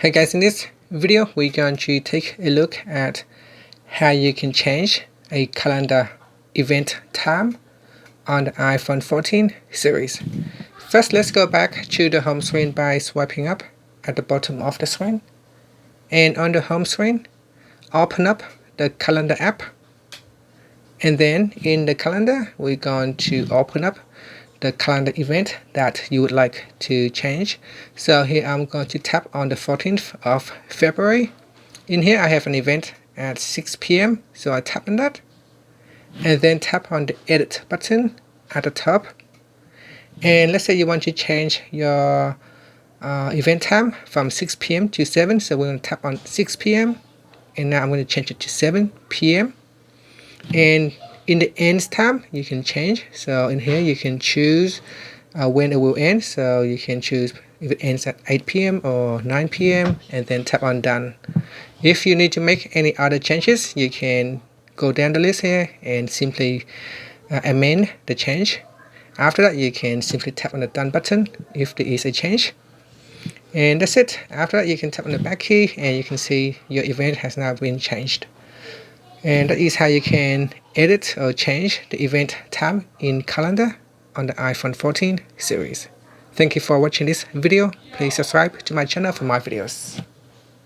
Hey guys, in this video we're going to take a look at how you can change a calendar event time on the iPhone 14 series. First, let's go back to the home screen by swiping up at the bottom of the screen. And on the home screen, open up the calendar app. And then in the calendar, we're going to open up the calendar event that you would like to change. So here I'm going to tap on the 14th of February. In here I have an event at 6 p.m. So I tap on that and then tap on the edit button at the top. And let's say you want to change your event time from 6 p.m. to 7. So we're going to tap on 6 p.m. and now I'm going to change it to 7 p.m. And in the ends time you can change. So in here you can choose when it will end. So you can choose if it ends at 8 p.m. or 9 p.m. and then tap on done. If you need to make any other changes, you can go down the list here and simply amend the change. After that, you can simply tap on the done button if there is a change. And that's it. After that, you can tap on the back key and you can see your event has now been changed. And that is how you can edit or change the event time in calendar on the iPhone 14 series. Thank you for watching this video. Please subscribe to my channel for more videos.